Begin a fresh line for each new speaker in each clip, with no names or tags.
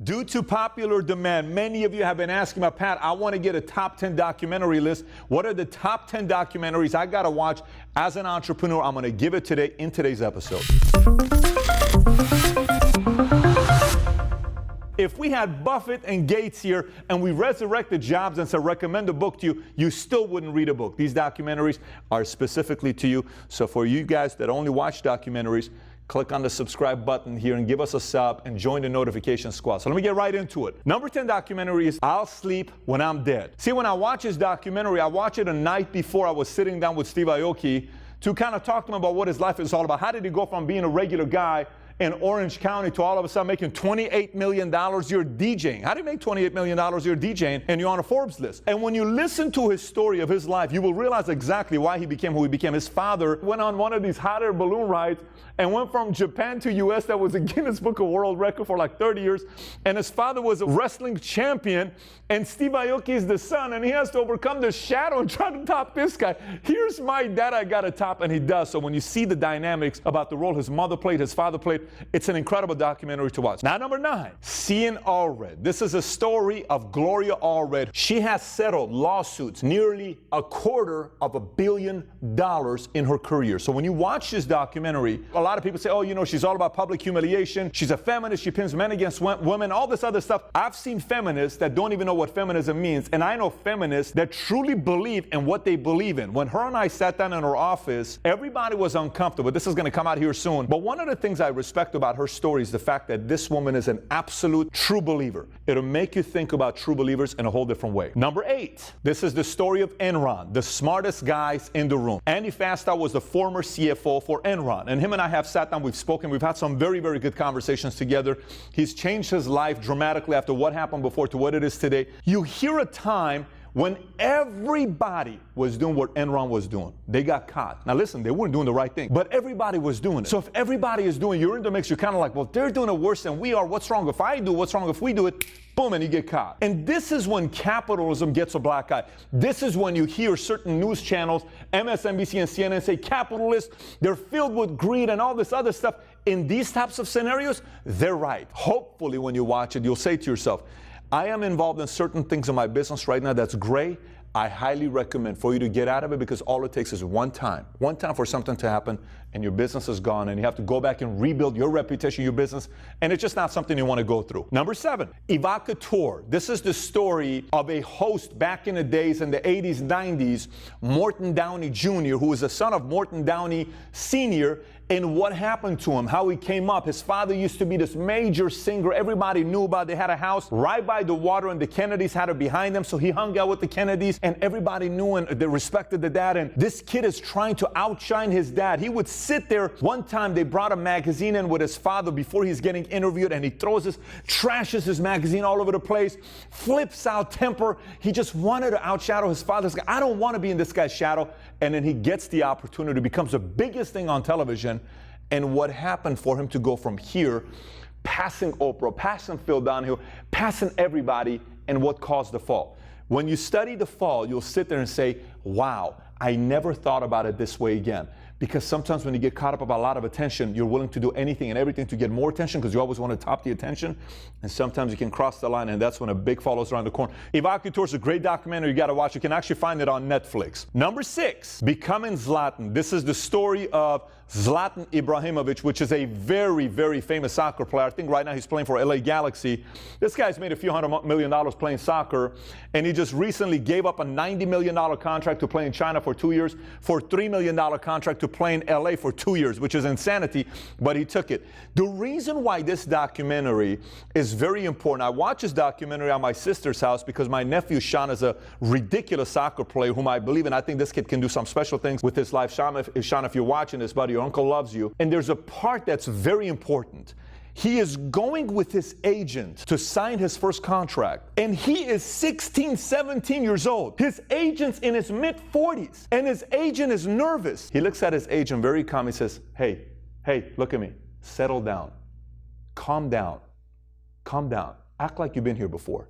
Due to popular demand, many of you have been asking me, Pat, I want to get a top 10 documentary list. What are the top 10 documentaries I got to watch as an entrepreneur? I'm going to give it today in today's episode. If we had Buffett and Gates here and we resurrected Jobs and said, recommend a book to you, you still wouldn't read a book. These documentaries are specifically to you. So for you guys that only watch documentaries, click on the subscribe button here and give us a sub and join the notification squad. So let me get right into it. Number 10 documentary is I'll Sleep When I'm Dead. See, when I watch this documentary, I watch it a night before I was sitting down with Steve Aoki to kind of talk to him about what his life is all about. How did he go from being a regular guy in Orange County to all of a sudden making $28 million you're DJing? How do you make $28 million you're DJing and you're on a Forbes list? And when you listen to his story of his life, you will realize exactly why he became who he became. His father went on one of these hot air balloon rides and went from Japan to US. That was a Guinness Book of World Record for like 30 years. And his father was a wrestling champion. And Steve Aoki is the son, and he has to overcome the shadow and try to top this guy. Here's my dad, I got to top, and he does. So when you see the dynamics about the role his mother played, his father played, it's an incredible documentary to watch. Now, number 9, Seeing Allred. This is a story of Gloria Allred. She has settled lawsuits nearly $250 million in her career. So when you watch this documentary, a lot of people say, oh, you know, she's all about public humiliation. She's a feminist. She pins men against women, all this other stuff. I've seen feminists that don't even know what feminism means. And I know feminists that truly believe in what they believe in. When her and I sat down in her office, everybody was uncomfortable. This is going to come out here soon. But one of the things I respect about her story is the fact that this woman is an absolute true believer. It'll make you think about true believers in a whole different way. Number 8, this is the story of Enron, the smartest guys in the room. Andy Fastow was the former CFO for Enron. And him and I have sat down, we've spoken, we've had some very, very good conversations together. He's changed his life dramatically after what happened before to what it is today. You hear a time when everybody was doing what Enron was doing. They got caught. Now listen, they weren't doing the right thing, but everybody was doing it. So if everybody is doing, you're in the mix, you're kind of like, well, they're doing it worse than we are. What's wrong if I do? What's wrong if we do it? Boom, and you get caught. And this is when capitalism gets a black eye. This is when you hear certain news channels, MSNBC and CNN say capitalists, they're filled with greed and all this other stuff. In these types of scenarios, they're right. Hopefully when you watch it, you'll say to yourself, I am involved in certain things in my business right now that's gray. I highly recommend for you to get out of it because all it takes is one time for something to happen and your business is gone and you have to go back and rebuild your reputation, your business, and it's just not something you want to go through. Number 7, Evo Couture. This is the story of a host back in the days in the 80s, 90s, Morton Downey Jr., who was the son of Morton Downey Sr., and what happened to him, how he came up. His father used to be this major singer everybody knew about. They had a house right by the water and the Kennedys had it behind them, so he hung out with the Kennedys and everybody knew and they respected the dad. And this kid is trying to outshine his dad. He would sit there. One time they brought a magazine in with his father before he's getting interviewed and he trashes his magazine all over the place, flips out temper. He just wanted to outshadow his father. I don't want to be in this guy's shadow. And then he gets the opportunity, becomes the biggest thing on television. And what happened for him to go from here, passing Oprah, passing Phil Donahue, passing everybody, and what caused the fall? When you study the fall, you'll sit there and say, wow, I never thought about it this way again. Because sometimes when you get caught up about a lot of attention, you're willing to do anything and everything to get more attention because you always want to top the attention. And sometimes you can cross the line, and that's when a big fall is around the corner. Evo Couture is a great documentary you got to watch. You can actually find it on Netflix. Number 6, Becoming Slaton. This is the story of Slaton Ibrahimovic, which is a very, very famous soccer player. I think right now he's playing for LA Galaxy. This guy's made a few $100 million playing soccer, and he just recently gave up a $90 million contract to play in China for 2 years for a $3 million contract to play in LA for 2 years, which is insanity, but he took it. The reason why this documentary is very important, I watched this documentary at my sister's house because my nephew Sean is a ridiculous soccer player whom I believe in. I think this kid can do some special things with his life. Sean, if you're watching this, buddy, your uncle loves you. And there's a part that's very important. He is going with his agent to sign his first contract. And he is 16, 17 years old. His agent's in his mid-40s. And his agent is nervous. He looks at his agent very calm. He says, hey, look at me. Settle down. Calm down. Calm down. Act like you've been here before.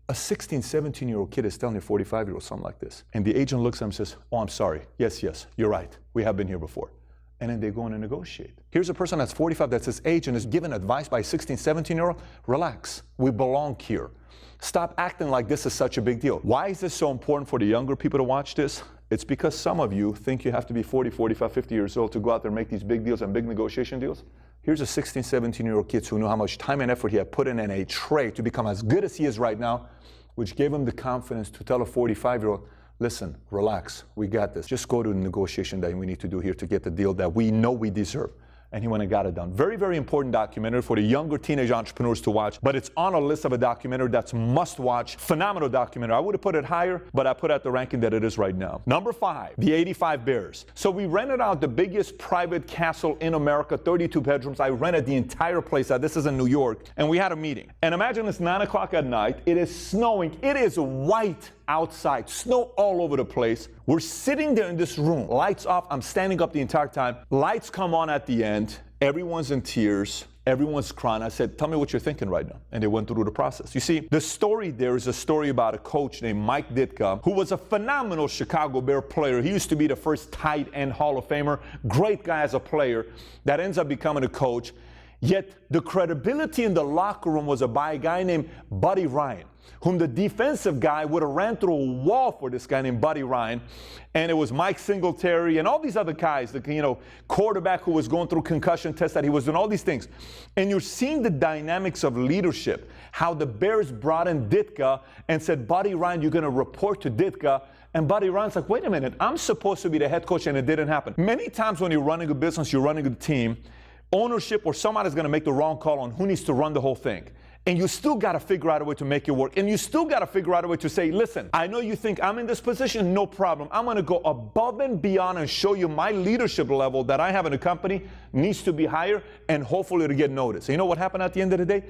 A 16, 17-year-old kid is telling a 45-year-old something like this. And the agent looks at him and says, oh, I'm sorry. Yes, you're right. We have been here before. and then they go in and negotiate. Here's a person that's 45, that's his age, and is given advice by a 16, 17-year-old. Relax. We belong here. Stop acting like this is such a big deal. Why is this so important for the younger people to watch this? It's because some of you think you have to be 40, 45, 50 years old to go out there and make these big deals and big negotiation deals. Here's a 16, 17-year-old kid who knew how much time and effort he had put in a trade to become as good as he is right now, which gave him the confidence to tell a 45-year-old, listen, relax, we got this. Just go to the negotiation that we need to do here to get the deal that we know we deserve. And he went and got it done. Very, very important documentary for the younger teenage entrepreneurs to watch, but it's on a list of a documentary that's must watch. Phenomenal documentary. I would have put it higher, but I put it at the ranking that it is right now. Number 5, the 85 Bears. So we rented out the biggest private castle in America, 32 bedrooms. I rented the entire place out. This is in New York. And we had a meeting. And imagine it's 9 o'clock at night. It is snowing. It is white outside, snow all over the place. We're sitting there in this room, lights off. I'm standing up the entire time. Lights come on at the end. Everyone's in tears. Everyone's crying. I said, tell me what you're thinking right now. And they went through the process. You see, the story there is a story about a coach named Mike Ditka, who was a phenomenal Chicago Bear player. He used to be the first tight end Hall of Famer. Great guy as a player that ends up becoming a coach. Yet the credibility in the locker room was by a guy named Buddy Ryan, whom the defensive guy would have ran through a wall for this guy named Buddy Ryan. And it was Mike Singletary and all these other guys, the quarterback who was going through concussion tests, that he was doing all these things. And you're seeing the dynamics of leadership, how the Bears brought in Ditka and said, Buddy Ryan, you're going to report to Ditka. And Buddy Ryan's like, wait a minute, I'm supposed to be the head coach, and it didn't happen. Many times when you're running a business, you're running a team, ownership or somebody's going to make the wrong call on who needs to run the whole thing. And you still got to figure out a way to make it work. And you still got to figure out a way to say, listen, I know you think I'm in this position, no problem. I'm going to go above and beyond and show you my leadership level that I have in the company needs to be higher, and hopefully to get noticed. And you know what happened at the end of the day?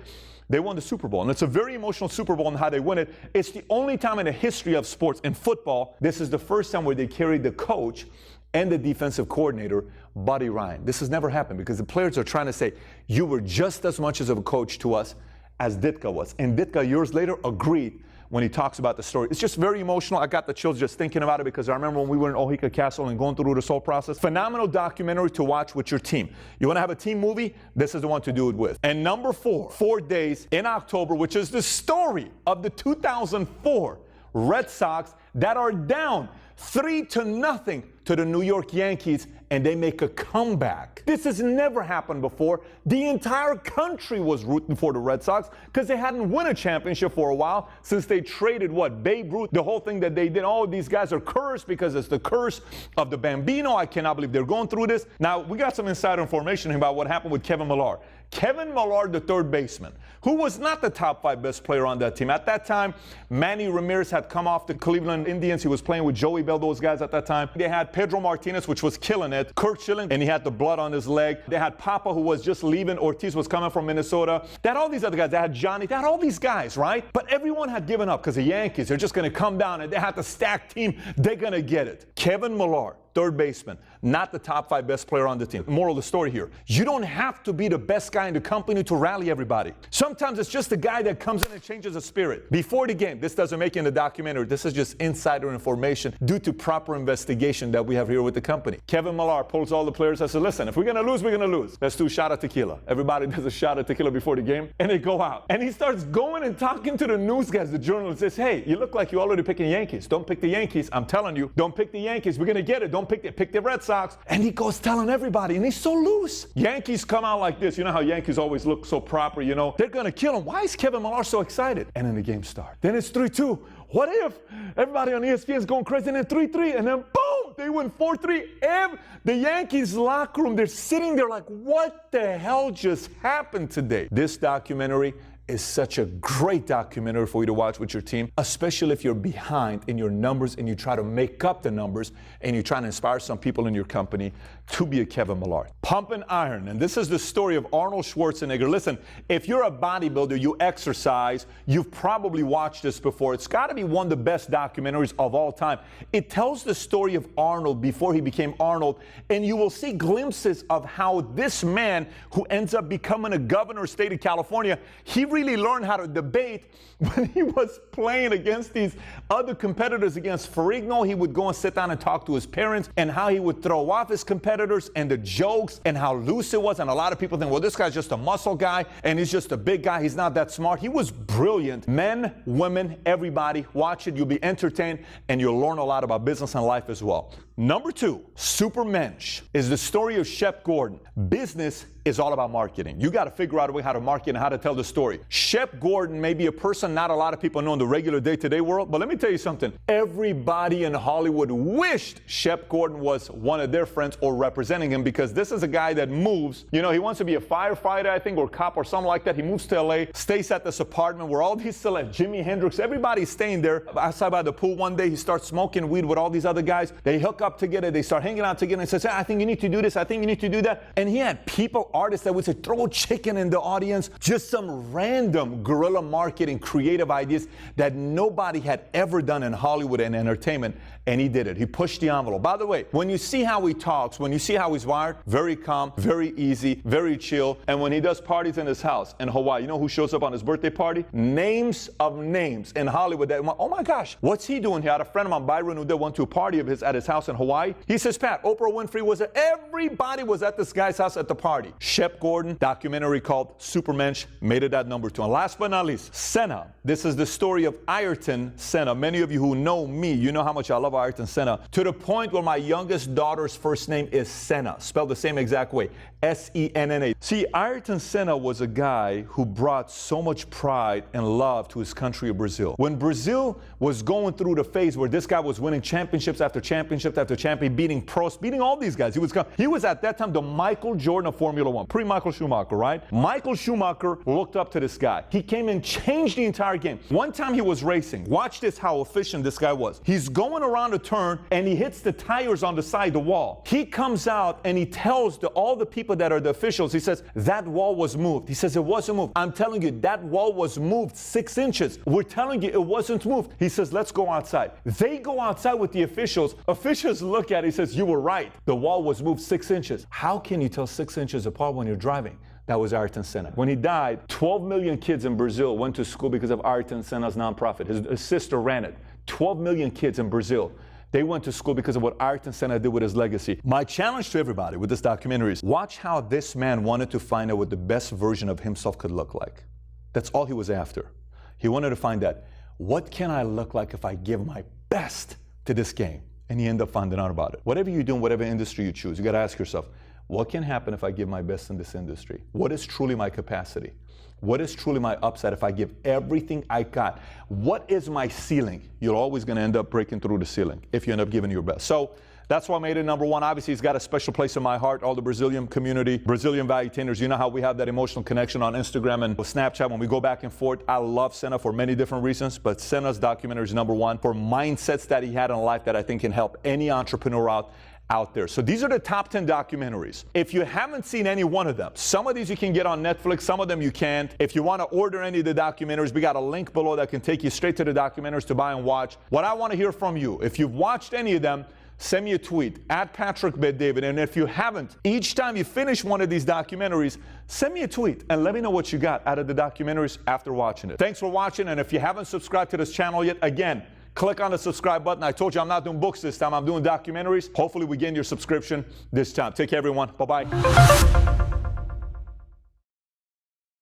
They won the Super Bowl. And it's a very emotional Super Bowl and how they win it. It's the only time in the history of sports, in football, this is the first time where they carried the coach and the defensive coordinator, Buddy Ryan. This has never happened because the players are trying to say, you were just as much as of a coach to us as Ditka was. And Ditka, years later, agreed when he talks about the story. It's just very emotional. I got the chills just thinking about it because I remember when we were in Ohika Castle and going through this whole process. Phenomenal documentary to watch with your team. You want to have a team movie? This is the one to do it with. And number 4, 4 days in October, which is the story of the 2004 Red Sox that are down 3-0 to the New York Yankees, and they make a comeback. This has never happened before. The entire country was rooting for the Red Sox because they hadn't won a championship for a while since they traded Babe Ruth, the whole thing that they did. Oh, these guys are cursed because it's the curse of the Bambino. I cannot believe they're going through this. Now, we got some insider information about what happened with Kevin Millar. Kevin Millar, the third baseman, who was not the top 5 best player on that team. At that time, Manny Ramirez had come off the Cleveland Indians. He was playing with Joey Bell, those guys at that time. They had Pedro Martinez, which was killing it. Kurt Schilling, and he had the blood on his leg. They had Papa, who was just leaving. Ortiz was coming from Minnesota. They had all these other guys. They had Johnny. They had all these guys, right? But everyone had given up because the Yankees, they're just going to come down and they had the stacked team. They're going to get it. Kevin Millar, third baseman, not the top 5 best player on the team. Moral of the story here, you don't have to be the best guy in the company to rally everybody. Sometimes it's just the guy that comes in and changes the spirit. Before the game, this doesn't make it in the documentary. This is just insider information due to proper investigation that we have here with the company. Kevin Millar pulls all the players and says, listen, if we're going to lose, we're going to lose. Let's do a shot of tequila. Everybody does a shot of tequila before the game, and they go out. And he starts going and talking to the news guys, the journalists, says, hey, you look like you're already picking Yankees. Don't pick the Yankees. I'm telling you, don't pick the Yankees. We're going to get it. Don't pick the Red Sox. And he goes telling everybody, and he's so loose. Yankees come out like this. You know how Yankees always look so proper, you know? They're going to kill him. Why is Kevin Millar so excited? And then the game starts. Then it's 3-2. What if everybody on ESPN is going crazy, and then 3-3, and then boom, they win 4-3. The Yankees locker room, they're sitting there like, what the hell just happened today? This documentary is such a great documentary for you to watch with your team, especially if you're behind in your numbers and you try to make up the numbers and you try to inspire some people in your company to be a Kevin Millar. Pump and Iron, and this is the story of Arnold Schwarzenegger. Listen, if you're a bodybuilder, you exercise, you've probably watched this before. It's got to be one of the best documentaries of all time. It tells the story of Arnold before he became Arnold, and you will see glimpses of how this man who ends up becoming a governor of the state of California, he really learned how to debate when he was playing against these other competitors. Against Ferrigno, he would go and sit down and talk to his parents, and how he would throw off his competitors and the jokes and how loose it was. And a lot of people think, well, this guy's just a muscle guy and he's just a big guy. He's not that smart. He was brilliant. Men, women, everybody, watch it. You'll be entertained and you'll learn a lot about business and life as well. Number 2, Supermensch, is the story of Shep Gordon. Business is all about marketing. You got to figure out a way how to market and how to tell the story. Shep Gordon may be a person not a lot of people know in the regular day-to-day world, but let me tell you something. Everybody in Hollywood wished Shep Gordon was one of their friends or representing him, because this is a guy that moves. You know, he wants to be a firefighter, I think, or cop or something like that. He moves to LA, stays at this apartment where all these celebs, Jimi Hendrix, everybody's staying there. Outside by the pool one day, he starts smoking weed with all these other guys. They hook up together, they start hanging out together, and says, hey, I think you need to do this, I think you need to do that. And he had people, artists that would say, throw chicken in the audience, just some random guerrilla marketing, creative ideas that nobody had ever done in Hollywood and entertainment, and he did it. He pushed the envelope. By the way, when you see how he talks, when you see how he's wired, very calm, very easy, very chill. And when he does parties in his house in Hawaii, you know who shows up on his birthday party? Names of names in Hollywood. That, oh my gosh, what's he doing here? I had a friend of mine, Byron, who did went to a party of his at his house in Hawaii. He says, Pat, Oprah Winfrey was there. Everybody was at this guy's house at the party. Shep Gordon, documentary called Supermensch, made it at number 2. And last but not least, Senna. This is the story of Ayrton Senna. Many of you who know me, you know how much I love Ayrton Senna, to the point where my youngest daughter's first name is Senna, spelled the same exact way, S-E-N-N-A. See, Ayrton Senna was a guy who brought so much pride and love to his country of Brazil. When Brazil was going through the phase where this guy was winning championships after championship after champion, beating Prost, beating all these guys, he was at that time the Michael Jordan of Formula One, pre-Michael Schumacher, right? Michael Schumacher looked up to this guy. He came and changed the entire game. One time he was racing. Watch this, how efficient this guy was. He's going around a turn and he hits the tires on the side of the wall. He comes out and he tells all the people that are the officials, he says, that wall was moved. He says, it wasn't moved. I'm telling you, that wall was moved 6 inches. We're telling you it wasn't moved. He says, let's go outside. They go outside with the officials. Officials look at it. He says, you were right. The wall was moved 6 inches. How can you tell 6 inches apart when you're driving? That was Ayrton Senna. When he died, 12 million kids in Brazil went to school because of Ayrton Senna's nonprofit. His sister ran it. 12 million kids in Brazil. They went to school because of what Ayrton Senna did with his legacy. My challenge to everybody with this documentary is watch how this man wanted to find out what the best version of himself could look like. That's all he was after. He wanted to find out, what can I look like if I give my best to this game? And he ended up finding out about it. Whatever you do in whatever industry you choose, you got to ask yourself, what can happen if I give my best in this industry? What is truly my capacity? What is truly my upside if I give everything I got? What is my ceiling? You're always going to end up breaking through the ceiling if you end up giving your best. So that's why I made it number 1. Obviously, it's got a special place in my heart. All the Brazilian community, Brazilian Valuetainers, you know how we have that emotional connection on Instagram and Snapchat when we go back and forth. I love Senna for many different reasons, but Senna's documentary is number 1 for mindsets that he had in life that I think can help any entrepreneur out there. So these are the top 10 documentaries. If you haven't seen any one of them, some of these you can get on Netflix, some of them you can't. If you want to order any of the documentaries, we got a link below that can take you straight to the documentaries to buy and watch. What I want to hear from you, if you've watched any of them, send me a tweet at Patrick Bet-David. And if you haven't, each time you finish one of these documentaries, send me a tweet and let me know what you got out of the documentaries after watching it. Thanks for watching. And if you haven't subscribed to this channel yet, again, click on the subscribe button. I told you I'm not doing books this time. I'm doing documentaries. Hopefully we gain your subscription this time. Take care, everyone. Bye-bye.